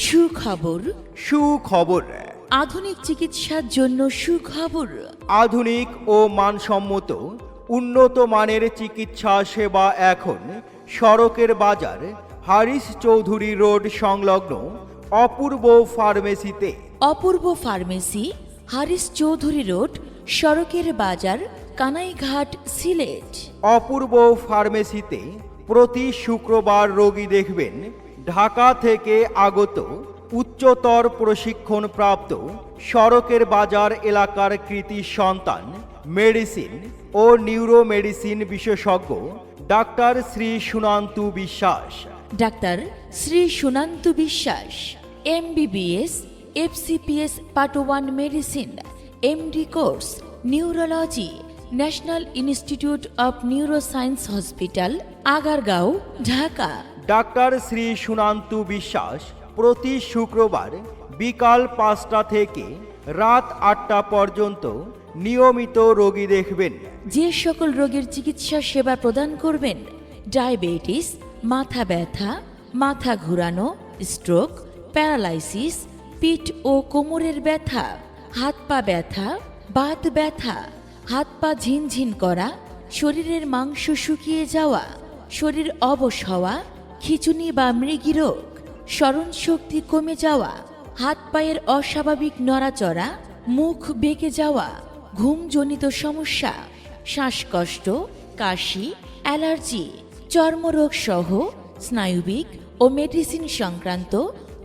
সুখবর, সুখবর। আধুনিক চিকিৎসার জন্য সুখবর। আধুনিক ও মানসম্মত উন্নত মানের চিকিৎসা সেবা এখন সড়কের বাজার হারিস চৌধুরী রোড সংলগ্ন অপূর্ব ফার্মেসিতে। অপূর্ব ফার্মেসি, হারিস চৌধুরী রোড, সড়কের বাজার, কানাইঘাট, সিলেট। অপূর্ব ফার্মেসিতে প্রতি শুক্রবার রোগী দেখবেন ঢাকা থেকে আগত উচ্চতর প্রশিক্ষণপ্রাপ্ত সড়কের বাজার এলাকার কৃতি সন্তান মেডিসিন ও নিউরো মেডিসিন বিশেষজ্ঞ doctor Shri Sunantu Biswas. Doctor Shri Sunantu Biswas, MBBS, FCPS part 1 medicine, MD course neurology, national institute of neuroscience hospital, Agargaon, Dhaka. Doctor Shri Sunantu Biswas প্রতি শুক্রবার বিকাল 5টা থেকে রাত 8টা পর্যন্ত নিয়মিত রোগী দেখবেন। যে সকল রোগের চিকিৎসা সেবা প্রদান করবেন: ডায়াবেটিস, মাথা ব্যথা, মাথা ঘুরানো, স্ট্রোক, প্যারালাইসিস, পিঠ ও কোমরের ব্যথা, হাত পা ব্যথা, বাত ব্যথা, হাত পা ঝিনঝিন করা, শরীরের মাংস শুকিয়ে যাওয়া, শরীর অবশ হওয়া, খিঁচুনি বা মৃগী রোগ, স্মরণ শক্তি কমে যাওয়া, হাত পায়ের অস্বাভাবিক নড়াচড়া, মুখ বেঁকে যাওয়া, ঘুমজনিত সমস্যা, শ্বাসকষ্ট, কাশি, অ্যালার্জি, চর্মরোগ সহ স্নায়ুবিক ও মেডিসিন সংক্রান্ত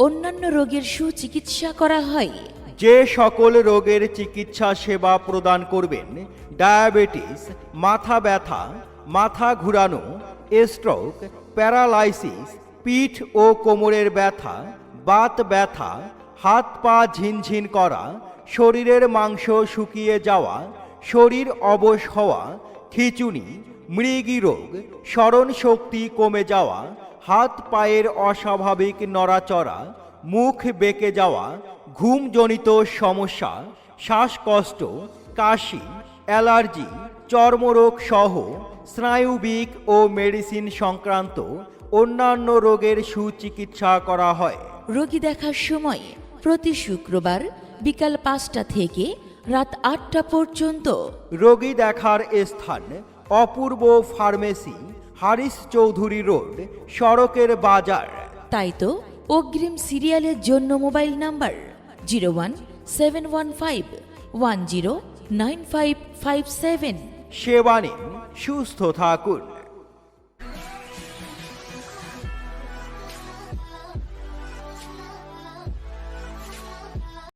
অন্যান্য রোগের সুচিকিৎসা করা হয়। যে সকল রোগের চিকিৎসা সেবা প্রদান করবেন: ডায়াবেটিস, মাথা ব্যথা, মাথা ঘুরানো, স্ট্রোক, প্যারালাইসিস, পিঠ ও কোমরের ব্যথা, বাত ব্যথা, হাত পা ঝিনঝিন করা, শরীরের মাংস শুকিয়ে যাওয়া, শরীর অবশ হওয়া, খিঁচুনি, মৃগী রোগ, স্মরণ শক্তি কমে যাওয়া, হাত পায়ের অস্বাভাবিক নড়াচড়া, মুখ বেঁকে যাওয়া, ঘুমজনিত সমস্যা, শ্বাসকষ্ট, কাশি, অ্যালার্জি, চর্মরোগ সহ স্নায়ুবিক ও মেডিসিন সংক্রান্ত অন্যান্য রোগের সুচিকিৎসা করা হয়। রোগী দেখার সময় প্রতি শুক্রবার বিকাল 5টা থেকে রাত 8টা পর্যন্ত। রোগী দেখার স্থান: অপূর্ব ফার্মেসি, হারিস চৌধুরী রোড, সড়কের বাজার। তাই তো অগ্রিম সিরিয়ালের জন্য মোবাইল নাম্বার 01715109557। সেবা নিন, সুস্থ থাকুন।